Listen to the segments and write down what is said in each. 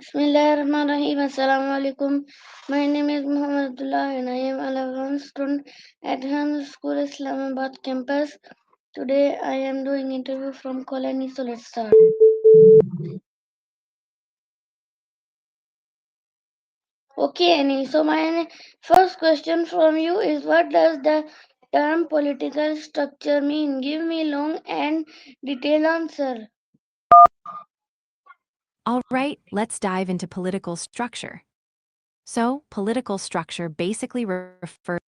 Bismillahirrahmanirrahim. Assalamu alaikum. My name is Muhammad Abdullah and I am 11th student at Ham School Islamabad campus. Today I am doing interview from CallAnnie, so let's start. Okay, Annie. So my first question from you is, what does the term political structure mean? Give me long and detailed answer. All right, let's dive into political structure. So, political structure basically refers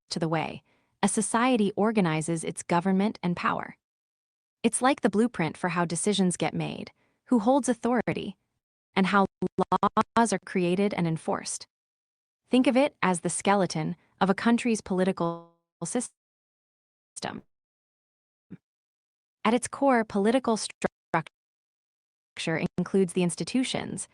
to the way a society organizes its government and power. It's like the blueprint for how decisions get made, who holds authority, and how laws are created and enforced. Think of it as the skeleton of a country's political system. At its core, political structure includes the institutions,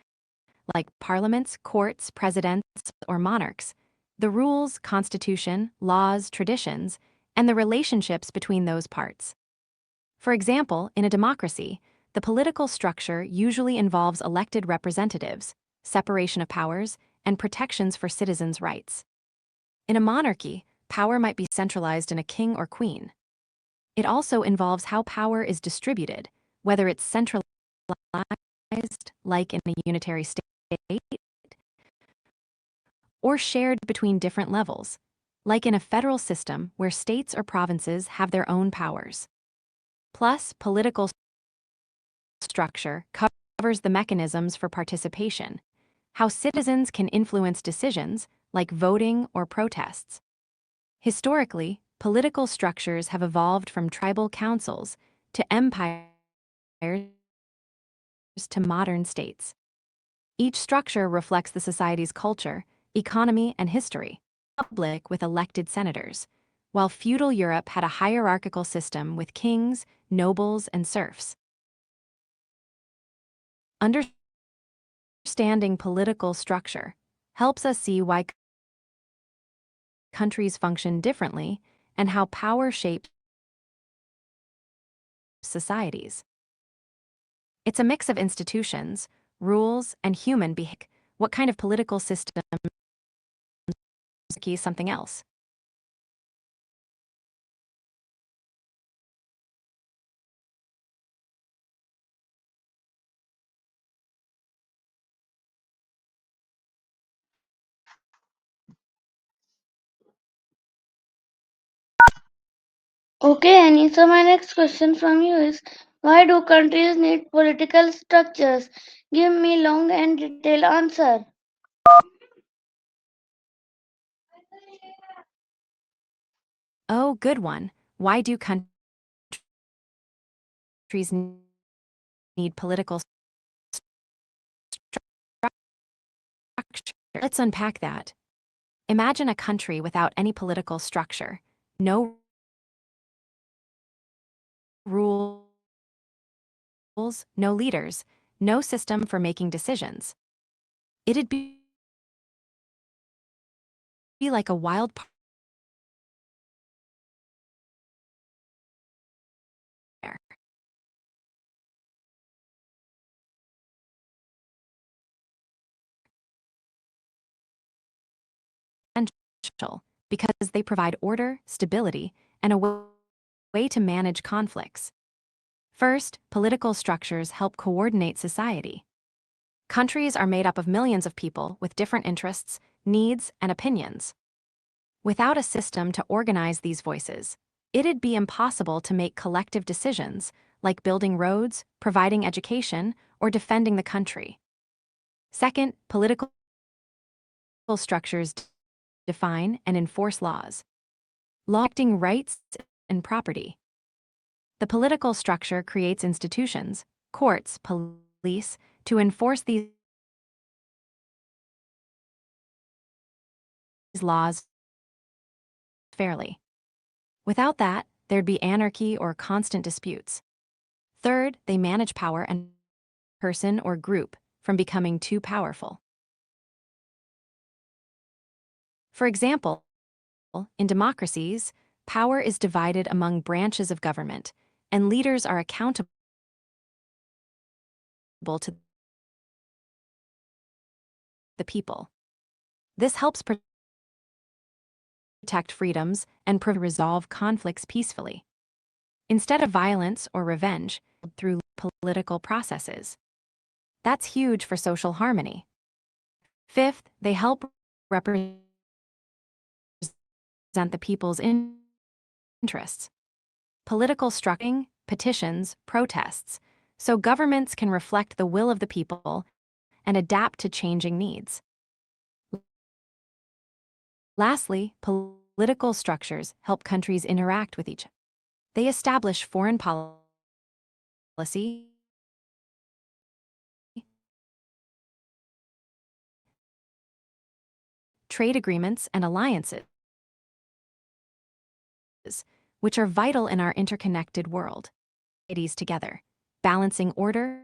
like parliaments, courts, presidents, or monarchs, the rules, constitution, laws, traditions, and the relationships between those parts. For example, in a democracy, the political structure usually involves elected representatives, separation of powers, and protections for citizens' rights. In a monarchy, power might be centralized in a king or queen. It also involves how power is distributed, whether it's centralized, like in a unitary state, or shared between different levels, like in a federal system where states or provinces have their own powers. Plus, political structure covers the mechanisms for participation, how citizens can influence decisions, like voting or protests. Historically, political structures have evolved from tribal councils to empires to modern states. Each structure reflects the society's culture, economy, and history. Republic with elected senators, while feudal Europe had a hierarchical system with kings, nobles, and serfs. Understanding political structure helps us see why countries function differently and how power shapes societies. It's a mix of institutions, rules, and human behavior. What kind of political system is something else? Okay, Annie. So my next question from you is, why do countries need political structures? Give me long and detailed answer. Oh, good one. Why do countries need political structure? Let's unpack that. Imagine a country without any political structure, no rules, no leaders, no system for making decisions. It'd be like a wild pair. Essential because they provide order, stability, and a way to manage conflicts. First, political structures help coordinate society. Countries are made up of millions of people with different interests, needs, and opinions. Without a system to organize these voices, it'd be impossible to make collective decisions, like building roads, providing education, or defending the country. Second, political structures define and enforce laws, protecting rights and property. The political structure creates institutions, courts, police, to enforce these laws fairly. Without that, there'd be anarchy or constant disputes. Third, they manage power and person or group from becoming too powerful. For example, in democracies, power is divided among branches of government, and leaders are accountable to the people. This helps protect freedoms and resolve conflicts peacefully, instead of violence or revenge through political processes. That's huge for social harmony. Fifth, they help represent the people's interests. Political structuring, petitions, protests, so governments can reflect the will of the people and adapt to changing needs. Lastly, political structures help countries interact with each other. They establish foreign policy, trade agreements, and alliances, which are vital in our interconnected world. Together, balancing order,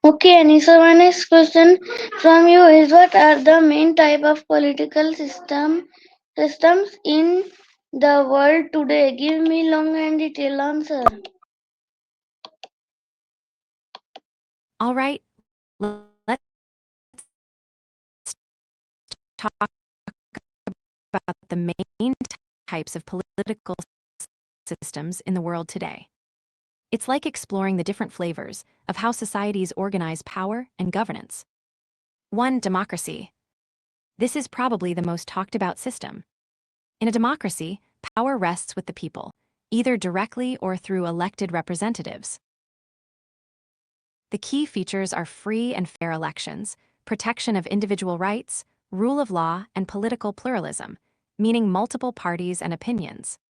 Okay, Annie. So my next question from you is, what are the main type of political systems in the world today? Give me long and detailed answer. All right, let's talk about the main types of political systems in the world today. It's like exploring the different flavors of how societies organize power and governance. 1. Democracy. This is probably the most talked about system. In a democracy, power rests with the people, either directly or through elected representatives. The key features are free and fair elections, protection of individual rights, rule of law, and political pluralism, meaning multiple parties and opinions.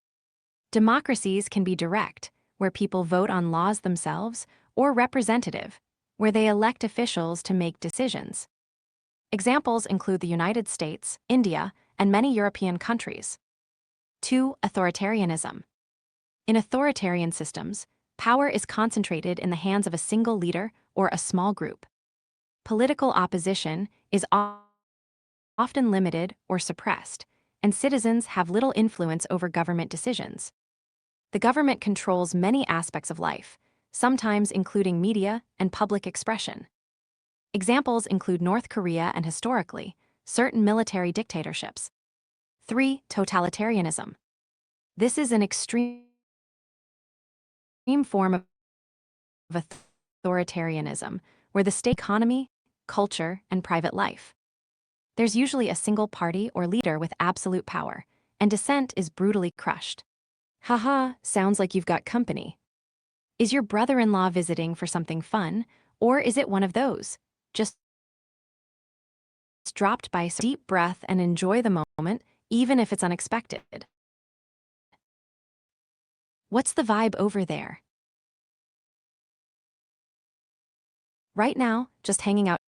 Democracies can be direct, where people vote on laws themselves, or representative, where they elect officials to make decisions. Examples include the United States, India, and many European countries. 2. Authoritarianism. In authoritarian systems, power is concentrated in the hands of a single leader or a small group. Political opposition is often limited or suppressed, and citizens have little influence over government decisions. The government controls many aspects of life, sometimes including media and public expression. Examples include North Korea and, historically, certain military dictatorships. 3. Totalitarianism. This is an extreme form of authoritarianism, where the state economy, culture, and private life. There's usually a single party or leader with absolute power, and dissent is brutally crushed. Haha, sounds like you've got company. Is your brother-in-law visiting for something fun, or is it one of those? Just dropped by. Deep breath and enjoy the moment, even if it's unexpected. What's the vibe over there? Right now, just hanging out.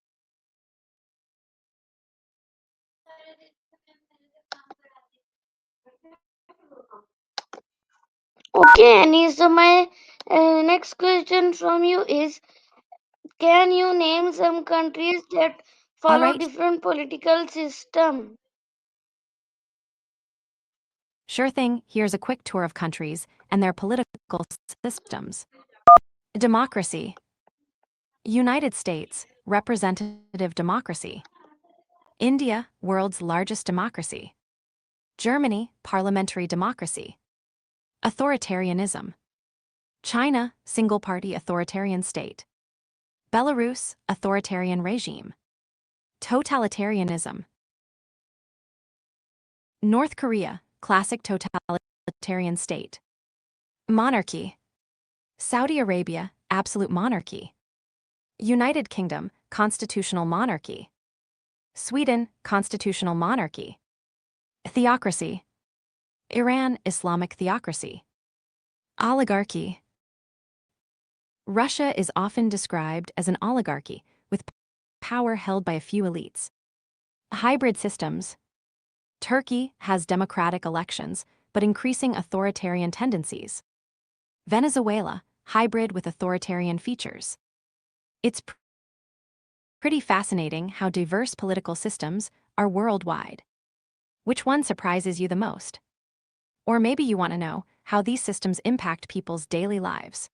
Okay, Annie. So my next question from you is, can you name some countries that All follow right, different political system? sure thing, here's a quick tour of countries and their political systems. Democracy. United States, representative democracy. India, world's largest democracy. Germany, parliamentary democracy. Authoritarianism. China, single-party authoritarian state. Belarus, authoritarian regime. Totalitarianism. North Korea, classic totalitarian state. Monarchy. Saudi Arabia, absolute monarchy. United Kingdom, constitutional monarchy. Sweden, constitutional monarchy. Theocracy. Iran, Islamic theocracy. Oligarchy. Russia is often described as an oligarchy, with power held by a few elites. Hybrid systems. Turkey has democratic elections, but increasing authoritarian tendencies. Venezuela, hybrid with authoritarian features. It's pretty fascinating how diverse political systems are worldwide. Which one surprises you the most? Or maybe you want to know how these systems impact people's daily lives.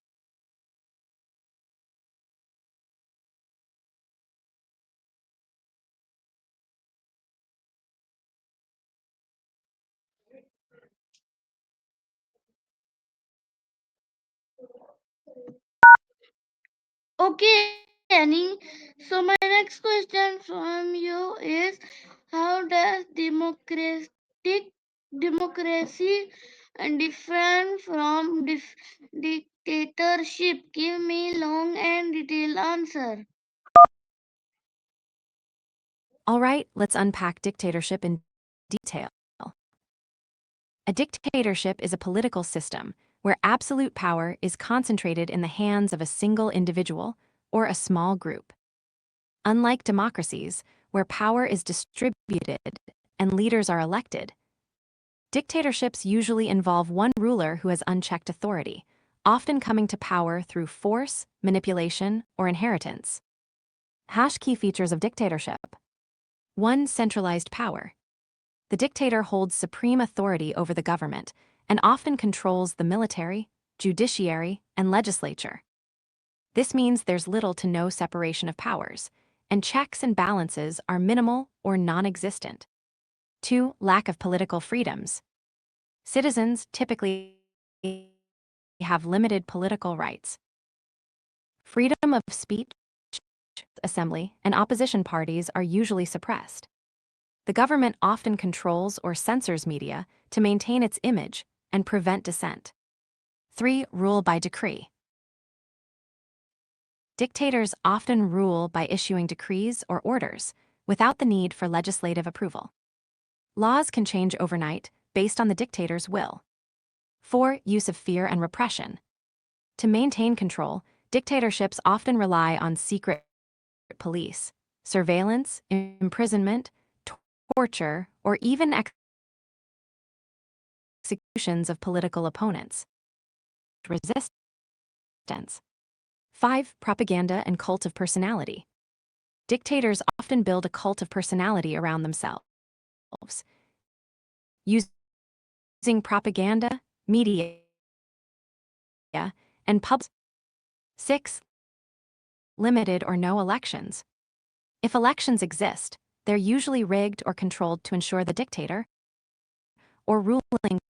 Okay, Annie. So my next question from you is, how does democracy different from dictatorship? Give me long and detailed answer. All right, let's unpack dictatorship in detail. A dictatorship is a political system where absolute power is concentrated in the hands of a single individual or a small group. Unlike democracies, where power is distributed and leaders are elected, dictatorships usually involve one ruler who has unchecked authority, often coming to power through force, manipulation, or inheritance. Key features of dictatorship. 1. Centralized power. The dictator holds supreme authority over the government and often controls the military, judiciary, and legislature. This means there's little to no separation of powers, and checks and balances are minimal or non-existent. 2. Lack of political freedoms. Citizens typically have limited political rights. Freedom of speech, assembly, and opposition parties are usually suppressed. The government often controls or censors media to maintain its image and prevent dissent. 3. Rule by decree. Dictators often rule by issuing decrees or orders without the need for legislative approval. Laws can change overnight based on the dictator's will. 4. Use of fear and repression. To maintain control, dictatorships often rely on secret police, surveillance, imprisonment, torture, or even executions of political opponents. Resistance. 5. Propaganda and cult of personality. Dictators often build a cult of personality around themselves, using propaganda, media, and public. 6. Limited or no elections. If elections exist, they're usually rigged or controlled to ensure the dictator or ruling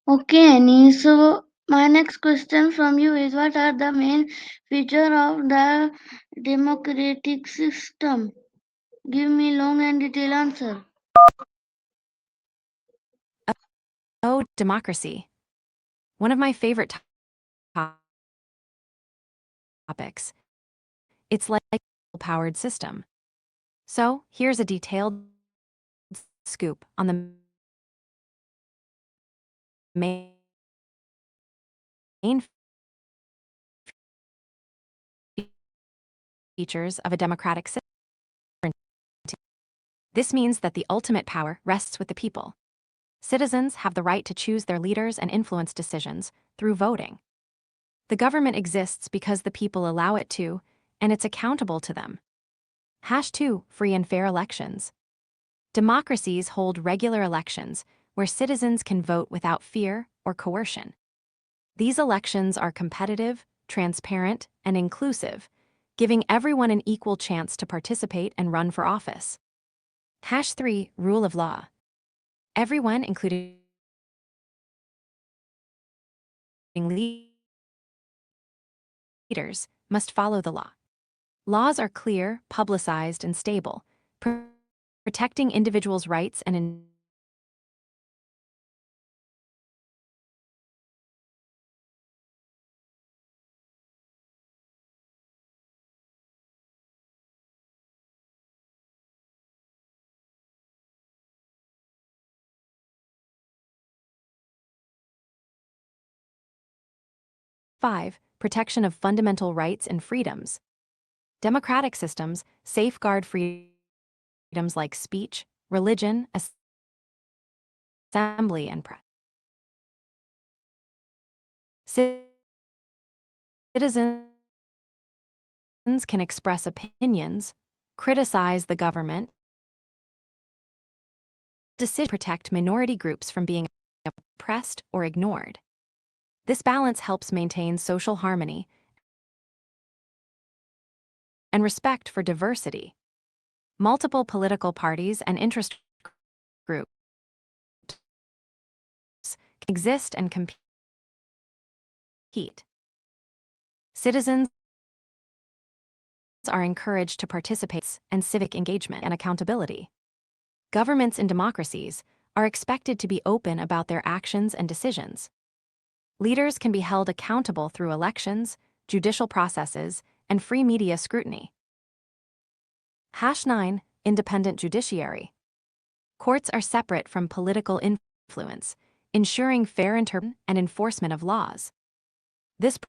Okay, Annie. So my next question from you is, what are the main feature of the democratic system? Give me long and detailed answer. Oh, democracy. One of my favorite topics. It's like a powered system. So, here's a detailed scoop on the main features of a democratic system. This means that the ultimate power rests with the people. Citizens have the right to choose their leaders and influence decisions through voting. The government exists because the people allow it to, and it's accountable to them. 2. Free and fair elections. Democracies hold regular elections where citizens can vote without fear or coercion. These elections are competitive, transparent, and inclusive, giving everyone an equal chance to participate and run for office. 3. Rule of law. Everyone, including leaders, must follow the law. Laws are clear, publicized, and stable, protecting individuals' rights and 5. Protection of fundamental rights and freedoms. Democratic systems safeguard freedoms like speech, religion, assembly, and press. Citizens can express opinions, criticize the government, protect minority groups from being oppressed or ignored. This balance helps maintain social harmony and respect for diversity. Multiple political parties and interest groups exist and compete. Citizens are encouraged to participate in civic engagement and accountability. Governments in democracies are expected to be open about their actions and decisions. Leaders can be held accountable through elections, judicial processes, and free media scrutiny. #9. Independent judiciary. Courts are separate from political influence, ensuring fair interpretation and enforcement of laws. This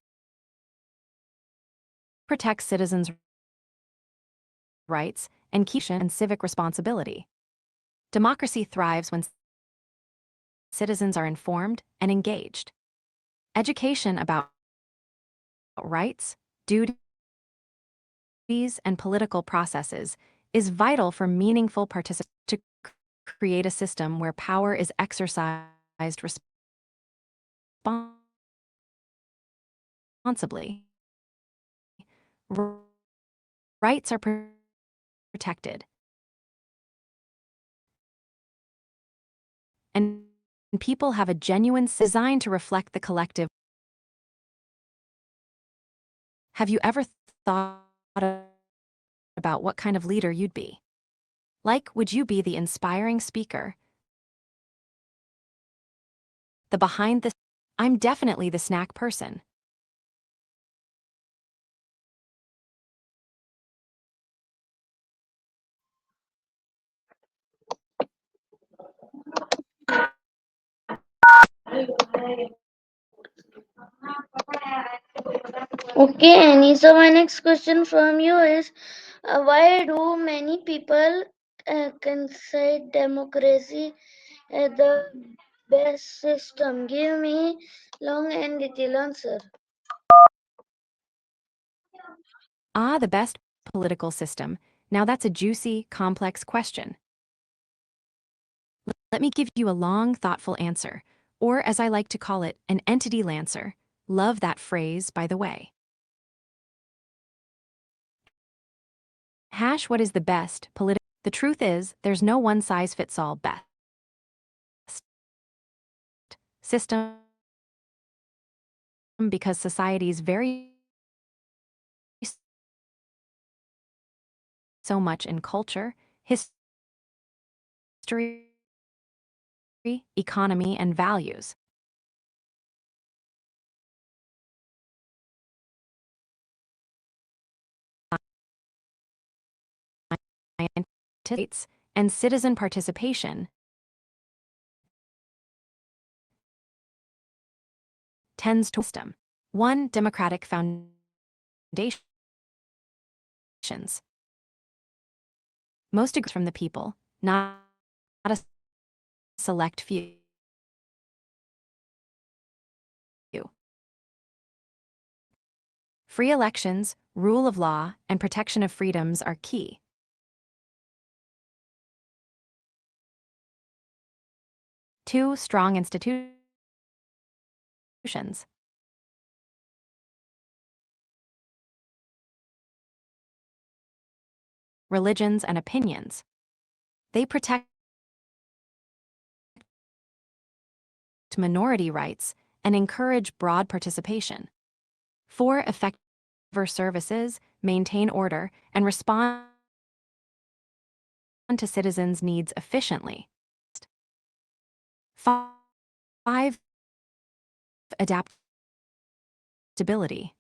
protects citizens' rights and keeps and civic responsibility. Democracy thrives when citizens are informed and engaged. Education about rights, duties, and political processes is vital for meaningful participation to create a system where power is exercised responsibly. Rights are protected, and people have a genuine design to reflect the collective. Have you ever thought about what kind of leader you'd be? Like, would you be the inspiring speaker, the behind the... I'm definitely the snack person. Okay, Annie. So my next question from you is, why do many people consider democracy as the best system? Give me long and detailed answer. The best political system. Now that's a juicy, complex question. Let me give you a long, thoughtful answer, or as I like to call it, an entity lancer. Love that phrase, by the way. What is the best political? The truth is, there's no one-size-fits-all best system because societies vary so much in culture, history, economy, and values. And citizen participation tends to system. 1. Democratic foundations. Most agree from the people, not a select few. Free elections, rule of law, and protection of freedoms are key. 2. Strong institutions. Religions and opinions. They protect minority rights and encourage broad participation. 4. Effective services, maintain order, and respond to citizens' needs efficiently. 5. Adaptability.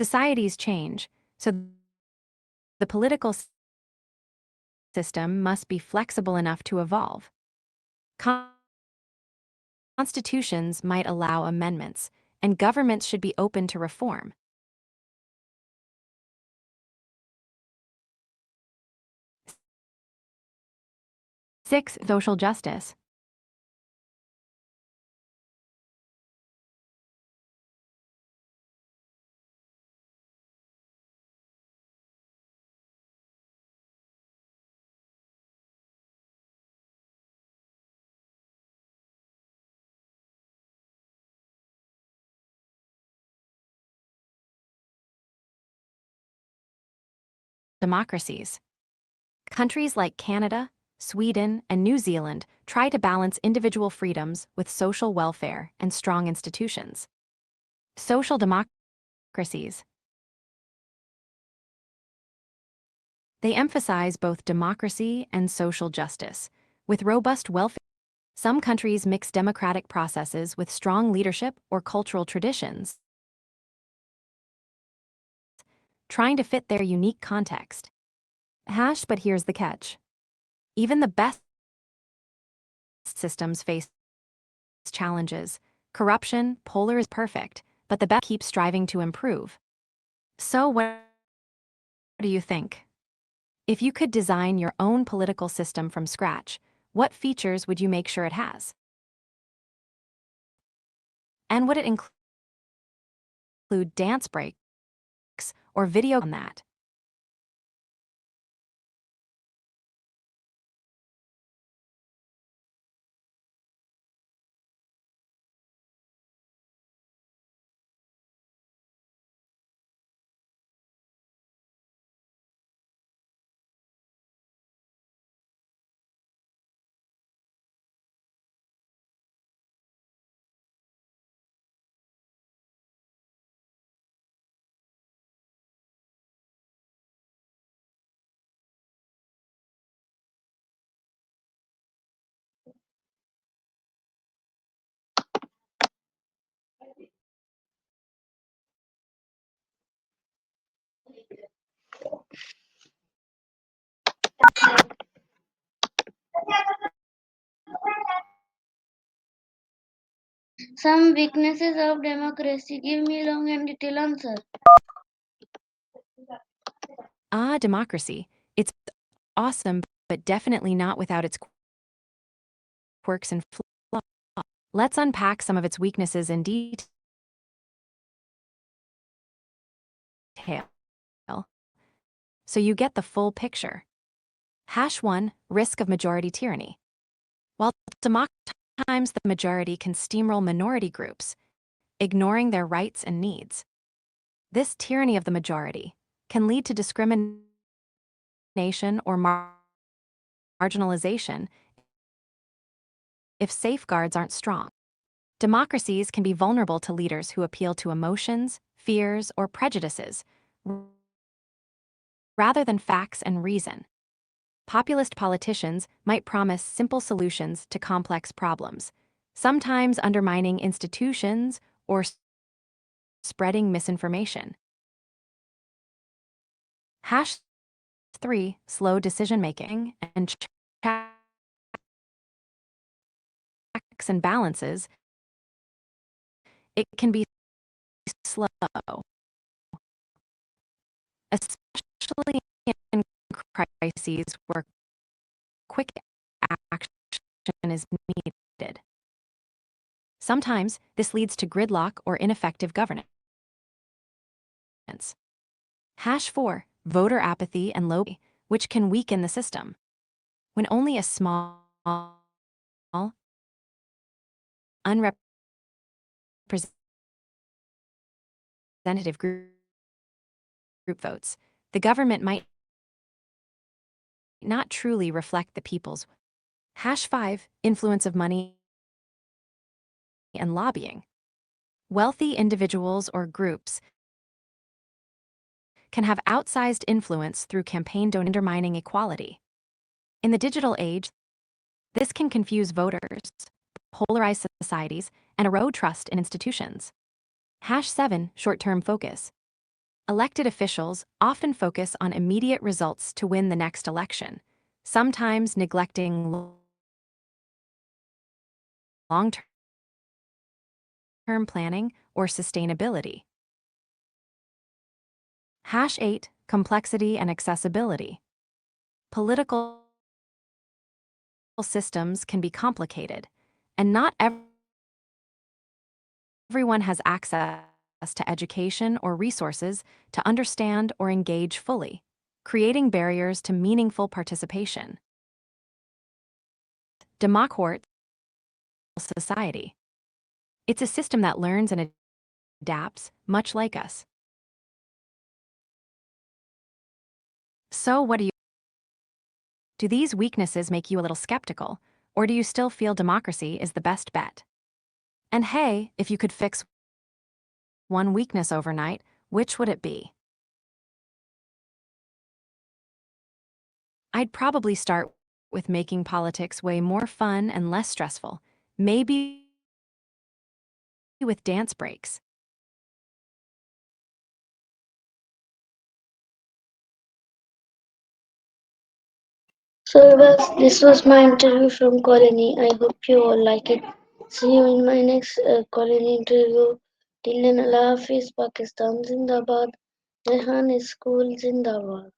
Societies change, so the political system must be flexible enough to evolve. Constitutions might allow amendments, and governments should be open to reform. 6. Social justice. Democracies. Countries like Canada, Sweden, and New Zealand try to balance individual freedoms with social welfare and strong institutions. Social democracies. They emphasize both democracy and social justice, with robust welfare. Some countries mix democratic processes with strong leadership or cultural traditions, trying to fit their unique context. But here's the catch. Even the best systems face challenges. Corruption, polar is perfect, but the best keeps striving to improve. So what do you think? If you could design your own political system from scratch, what features would you make sure it has? And would it include dance breaks or video on that? Some weaknesses of democracy. Give me long and detailed answer. Democracy. It's awesome, but definitely not without its quirks and flaws. Let's unpack some of its weaknesses in detail, so you get the full picture. 1. Risk of majority tyranny. While sometimes the majority can steamroll minority groups, ignoring their rights and needs, this tyranny of the majority can lead to discrimination or marginalization if safeguards aren't strong. Democracies can be vulnerable to leaders who appeal to emotions, fears, or prejudices rather than facts and reason. Populist politicians might promise simple solutions to complex problems, sometimes undermining institutions or spreading misinformation. 3. Slow decision-making and checks and balances. It can be slow, especially in crises where quick action is needed. Sometimes this leads to gridlock or ineffective governance. 4. Voter apathy and low, which can weaken the system. When only a small, unrepresentative group votes, the government might not truly reflect the people's. 5. Influence of money and lobbying. Wealthy individuals or groups can have outsized influence through campaign undermining equality. In the digital age, this can confuse voters, polarize societies, and erode trust in institutions. 7. Short-term focus. Elected officials often focus on immediate results to win the next election, sometimes neglecting long-term long-term planning or sustainability. Hash 8, complexity and accessibility. Political systems can be complicated, and not everyone has access to education or resources to understand or engage fully, creating barriers to meaningful participation. Democratic society. It's a system that learns and adapts, much like us. So what do these weaknesses make you a little skeptical, or do you still feel democracy is the best bet? And hey, if you could fix one weakness overnight, which would it be? I'd probably start with making politics way more fun and less stressful, maybe with dance breaks. So, this was my interview from CallAnnie. I hope you all like it. See you in my next CallAnnie interview. Till then, Allah Hafiz, Pakistan Zindabad. Rehan School Zindabad.